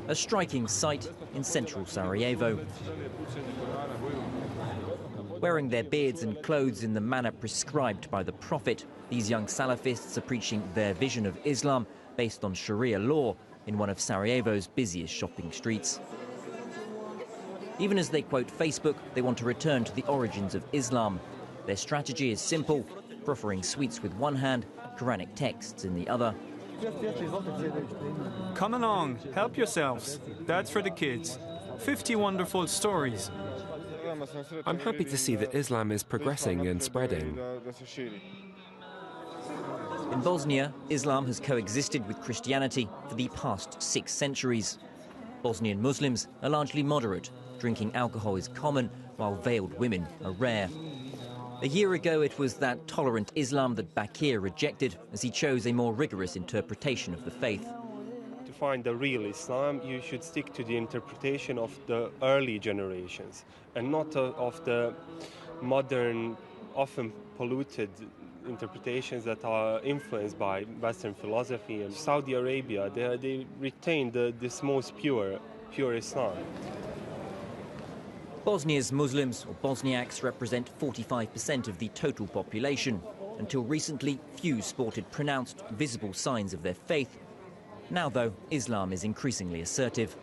A striking sight in central Sarajevo. Wearing their beards and clothes in the manner prescribed by the Prophet, these young Salafists are preaching their vision of Islam based on Sharia law in one of Sarajevo's busiest shopping streets. Even as they quote Facebook, they want to return to the origins of Islam. Their strategy is simple, proffering sweets with one hand, Quranic texts in the other. Come along, help yourselves. That's for the kids. 50 wonderful stories. I'm happy to see that Islam is progressing and spreading. In Bosnia, Islam has coexisted with Christianity for the past 6 centuries. Bosnian Muslims are largely moderate. Drinking alcohol is common, while veiled women are rare. A year ago, it was that tolerant Islam that Bakir rejected as he chose a more rigorous interpretation of the faith. To find the real Islam, you should stick to the interpretation of the early generations and not of the modern, often polluted interpretations that are influenced by Western philosophy. And Saudi Arabia, they retain this most pure Islam. Bosnia's Muslims, or Bosniaks, represent 45% of the total population. Until recently, few sported pronounced, visible signs of their faith. Now, though, Islam is increasingly assertive.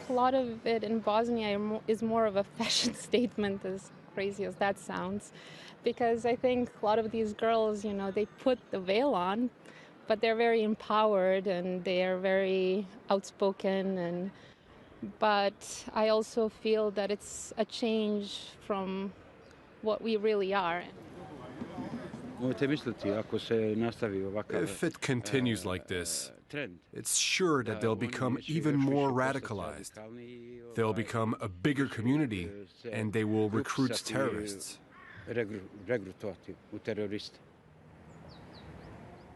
A lot of it in Bosnia is more of a fashion statement, as crazy as that sounds, because I think a lot of these girls, they put the veil on, but they're very empowered and they are very outspoken. But I also feel that it's a change from what we really are. If it continues like this, it's sure that they'll become even more radicalized. They'll become a bigger community, and they will recruit terrorists.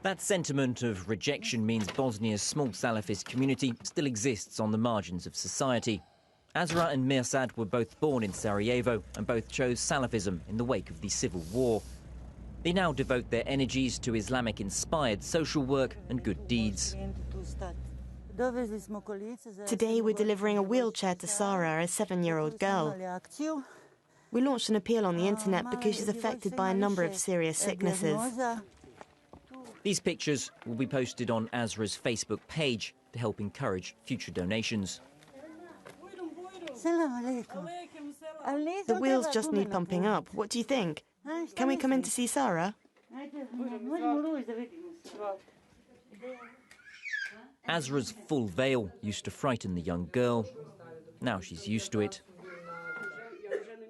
That sentiment of rejection means Bosnia's small Salafist community still exists on the margins of society. Azra and Mirsad were both born in Sarajevo and both chose Salafism in the wake of the civil war. They now devote their energies to Islamic-inspired social work and good deeds. Today we're delivering a wheelchair to Sara, a 7-year-old girl. We launched an appeal on the internet because she's affected by a number of serious sicknesses. These pictures will be posted on Azra's Facebook page to help encourage future donations. The wheels just need pumping up. What do you think? Can we come in to see Sara? Azra's full veil used to frighten the young girl. Now she's used to it.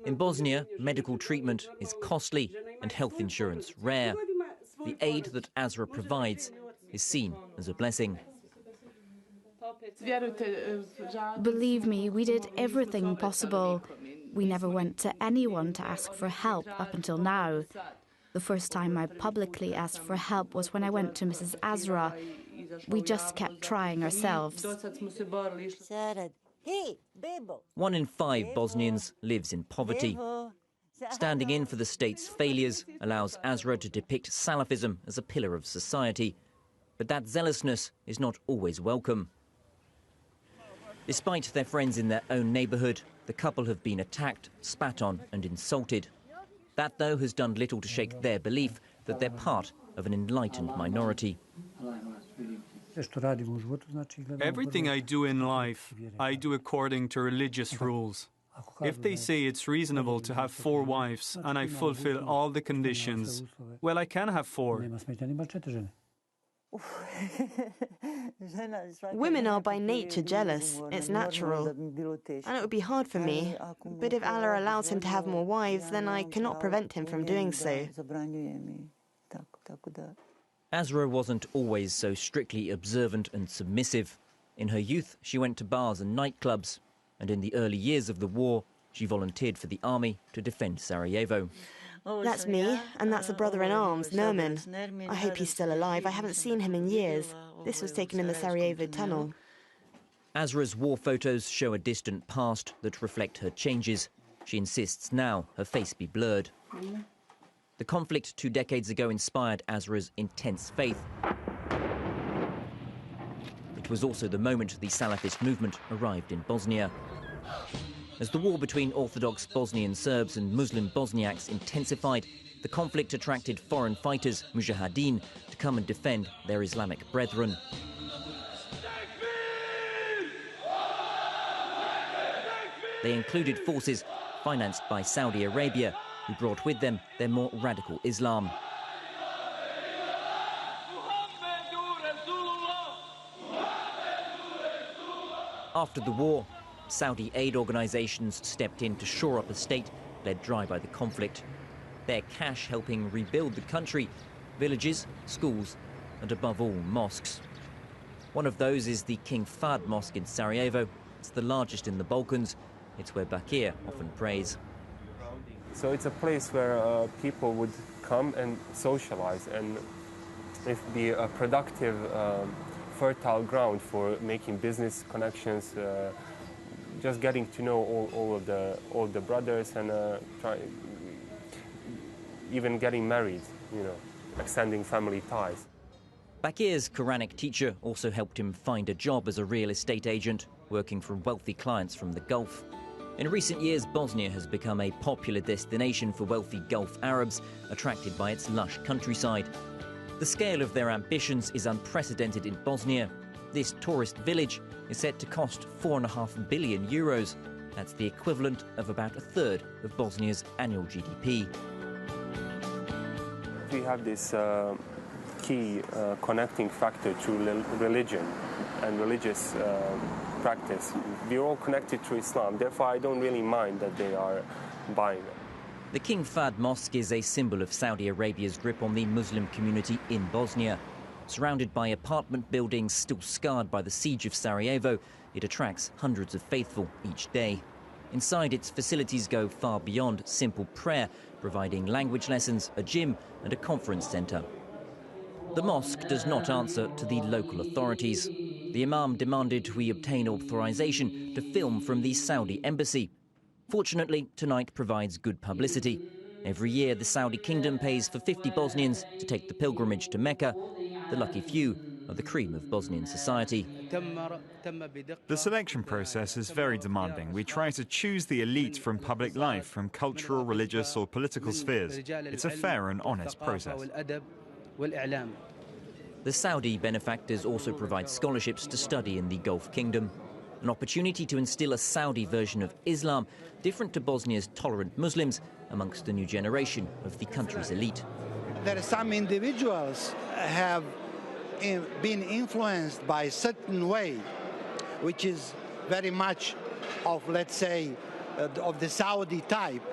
In Bosnia, medical treatment is costly and health insurance rare. The aid that Azra provides is seen as a blessing. Believe me, we did everything possible. We never went to anyone to ask for help up until now. The first time I publicly asked for help was when I went to Mrs. Azra. We just kept trying ourselves. 1 in 5 Bosnians lives in poverty. Standing in for the state's failures allows Azra to depict Salafism as a pillar of society. But that zealousness is not always welcome. Despite their friends in their own neighbourhood, the couple have been attacked, spat on and insulted. That, though, has done little to shake their belief that they're part of an enlightened minority. Everything I do in life, I do according to religious rules. If they say it's reasonable to have 4 wives and I fulfill all the conditions, well, I can have 4. Women are by nature jealous. It's natural. And it would be hard for me. But if Allah allows him to have more wives, then I cannot prevent him from doing so. Azra wasn't always so strictly observant and submissive. In her youth, she went to bars and nightclubs. And in the early years of the war, she volunteered for the army to defend Sarajevo. That's me, and that's a brother-in-arms, Nerman. I hope he's still alive. I haven't seen him in years. This was taken in the Sarajevo tunnel. Azra's war photos show a distant past that reflect her changes. She insists now her face be blurred. The conflict 2 decades ago inspired Azra's intense faith. It It was also the moment the Salafist movement arrived in Bosnia. As the war between Orthodox Bosnian Serbs and Muslim Bosniaks intensified, the conflict attracted foreign fighters, mujahideen, to come and defend their Islamic brethren. They included forces financed by Saudi Arabia, who brought with them their more radical Islam. After the war, Saudi aid organisations stepped in to shore up a state led dry by the conflict. Their cash helping rebuild the country, villages, schools, and above all, mosques. One of those is the King Fahd Mosque in Sarajevo. It's the largest in the Balkans. It's where Bakir often prays. So it's a place where people would come and socialize, and it be a productive, fertile ground for making business connections, just getting to know all the brothers, and even getting married, you know, extending family ties. Bakir's Quranic teacher also helped him find a job as a real estate agent, working for wealthy clients from the Gulf. In recent years, Bosnia has become a popular destination for wealthy Gulf Arabs, attracted by its lush countryside. The scale of their ambitions is unprecedented in Bosnia. This tourist village is set to cost €4.5 billion. That's the equivalent of about a third of Bosnia's annual GDP. We have this key connecting factor through religion and religious practice. We're all connected to Islam, therefore I don't really mind that they are buying it. The King Fahd Mosque is a symbol of Saudi Arabia's grip on the Muslim community in Bosnia. Surrounded by apartment buildings still scarred by the siege of Sarajevo, it attracts hundreds of faithful each day. Inside, its facilities go far beyond simple prayer, providing language lessons, a gym and a conference centre. The mosque does not answer to the local authorities. The imam demanded we obtain authorization to film from the Saudi embassy. Fortunately, tonight provides good publicity. Every year, the Saudi kingdom pays for 50 Bosnians to take the pilgrimage to Mecca. The lucky few are the cream of Bosnian society. The selection process is very demanding. We try to choose the elite from public life, from cultural, religious or political spheres. It's a fair and honest process. The Saudi benefactors also provide scholarships to study in the Gulf Kingdom. An opportunity to instill a Saudi version of Islam, different to Bosnia's tolerant Muslims, amongst the new generation of the country's elite. There are some individuals have been influenced by a certain way, which is very much of, let's say, of the Saudi type.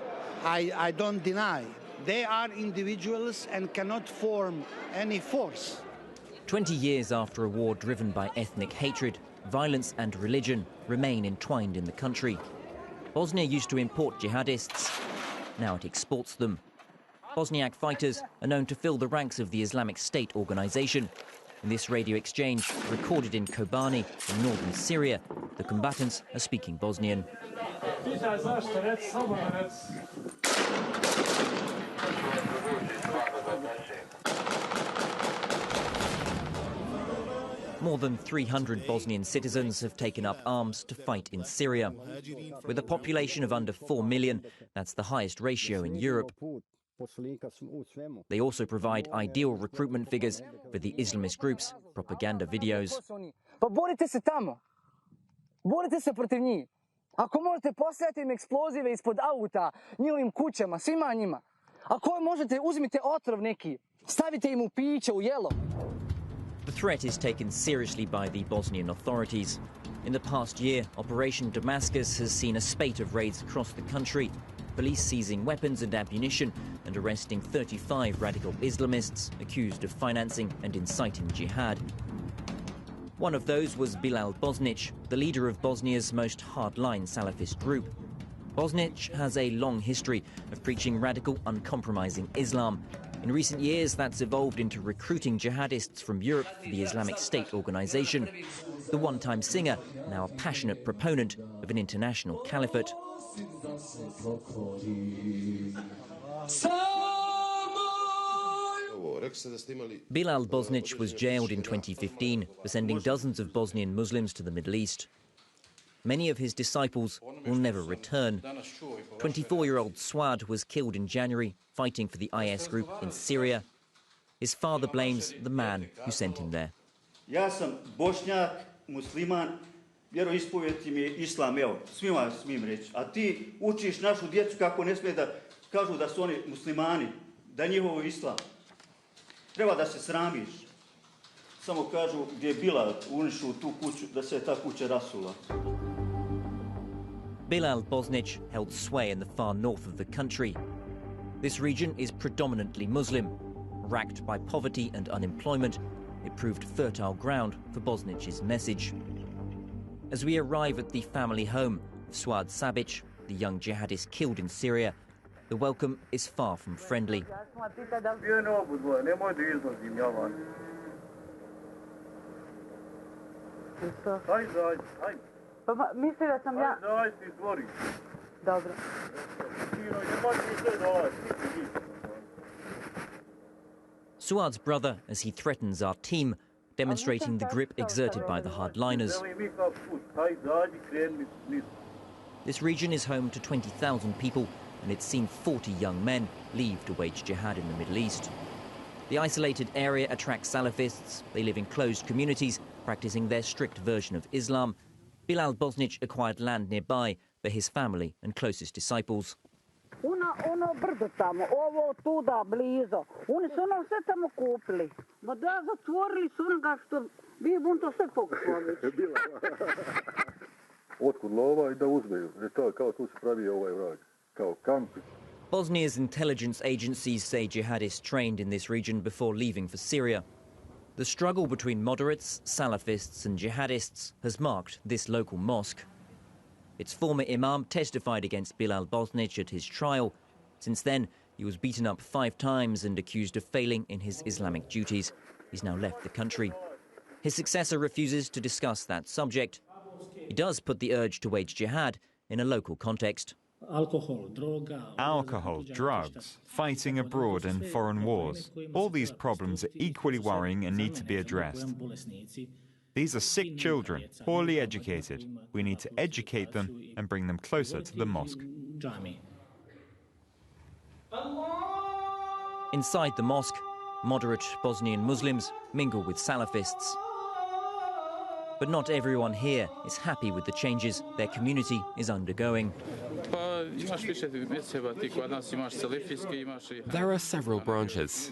I don't deny. They are individuals and cannot form any force. 20 years after a war driven by ethnic hatred, violence and religion remain entwined in the country. Bosnia used to import jihadists. Now it exports them. Bosniak fighters are known to fill the ranks of the Islamic State organization. In this radio exchange, recorded in Kobani in northern Syria, the combatants are speaking Bosnian. More than 300 Bosnian citizens have taken up arms to fight in Syria. With a population of under 4 million, that's the highest ratio in Europe. They also provide ideal recruitment figures for the Islamist groups' propaganda videos. Borite se tamo. Borite se protiv njih. Ako možete, postavite im eksplozive ispod auta, njihovim kućama, svima njima. Ako možete, uzmite otrov neki, stavite im u piće, u jelo. The threat is taken seriously by the Bosnian authorities. In the past year, Operation Damascus has seen a spate of raids across the country, police seizing weapons and ammunition and arresting 35 radical Islamists accused of financing and inciting jihad. One of those was Bilal Bosnic, the leader of Bosnia's most hardline Salafist group. Bosnic has a long history of preaching radical, uncompromising Islam. In recent years, that's evolved into recruiting jihadists from Europe for the Islamic State organization. The one-time singer, now a passionate proponent of an international caliphate. Bilal Bosnić was jailed in 2015 for sending dozens of Bosnian Muslims to the Middle East. Many of his disciples will never return. 24-year-old Swad was killed in January fighting for the IS group in Syria. His father blames the man who sent him there. Ja sam Bošnjak, musliman, vjeroispovijed mi je islam, evo, svima smijem reći. A ti učiš našu djecu kako ne smije da kažu da su oni muslimani, da je njihovo islam. Treba da se sramiš. Samo kažu gdje je Bilal unišao tu kuću, da se je ta kuća rasula. Bilal Bosnić held sway in the far north of the country. This region is predominantly Muslim. Racked by poverty and unemployment, it proved fertile ground for Bosnić's message. As we arrive at the family home of Swad Sabic, the young jihadist killed in Syria, the welcome is far from friendly. Suad's brother as he threatens our team, demonstrating the grip exerted by the hardliners. This region is home to 20,000 people, and it's seen 40 young men leave to wage jihad in the Middle East. The isolated area attracts Salafists. They live in closed communities, practicing their strict version of Islam. Bilal Bosnić acquired land nearby for his family and closest disciples. Ono brdo tamo, ovo tuda blizo. Oni su ono sve tamo kupili. Ma da, zatvorili su onoga što bi bunto sve pokupovali. Otkud lova I da uzmeju. To kao tu se pravi ovaj vrag. Kao kamp. Bosnia's intelligence agencies say jihadists trained in this region before leaving for Syria. The struggle between moderates, Salafists and jihadists has marked this local mosque. Its former imam testified against Bilal Bosnić at his trial. Since then, he was beaten up 5 times and accused of failing in his Islamic duties. He's now left the country. His successor refuses to discuss that subject. He does put the urge to wage jihad in a local context. Alcohol, drugs, fighting abroad and foreign wars. All these problems are equally worrying and need to be addressed. These are sick children, poorly educated. We need to educate them and bring them closer to the mosque. Inside the mosque, moderate Bosnian Muslims mingle with Salafists. But not everyone here is happy with the changes their community is undergoing. There are several branches,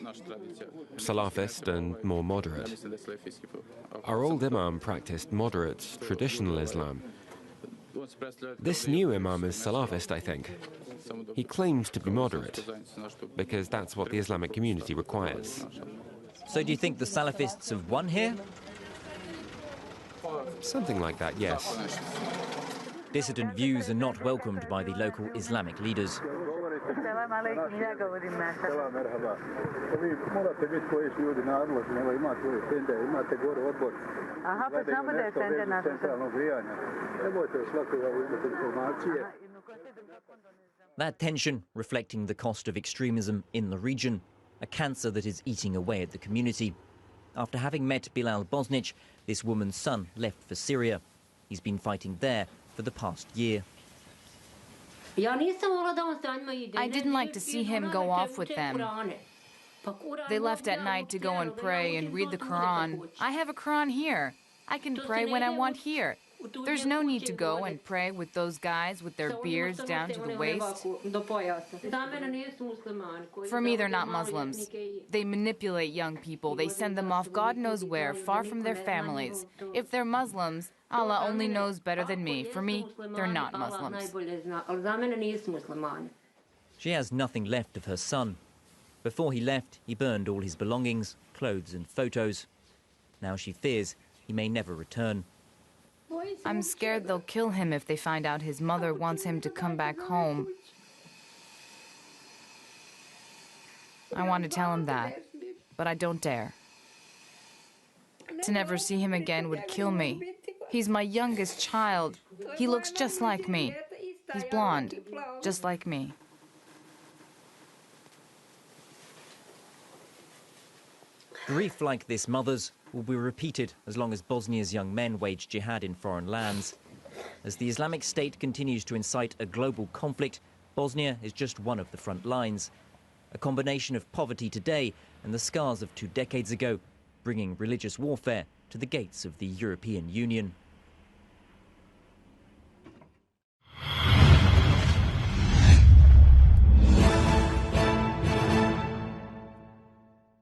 Salafist and more moderate. Our old imam practiced moderate, traditional Islam. This new imam is Salafist, I think. He claims to be moderate, because that's what the Islamic community requires. So do you think the Salafists have won here? Something like that, yes. Dissident views are not welcomed by the local Islamic leaders. That tension reflecting the cost of extremism in the region, a cancer that is eating away at the community. After having met Bilal Bosnić, this woman's son left for Syria. He's been fighting there for the past year. I didn't like to see him go off with them. They left at night to go and pray and read the Quran. I have a Quran here. I can pray when I want here. There's no need to go and pray with those guys with their beards down to the waist. For me, they're not Muslims. They manipulate young people. They send them off God knows where, far from their families. If they're Muslims, Allah only knows better than me. For me, they're not Muslims. She has nothing left of her son. Before he left, he burned all his belongings, clothes and photos. Now she fears he may never return. I'm scared they'll kill him if they find out his mother wants him to come back home. I want to tell him that, but I don't dare. To never see him again would kill me. He's my youngest child. He looks just like me. He's blonde, just like me. Grief like this mother's will be repeated as long as Bosnia's young men wage jihad in foreign lands. As the Islamic State continues to incite a global conflict, Bosnia is just one of the front lines. A combination of poverty today and the scars of 2 decades ago, bringing religious warfare to the gates of the European Union.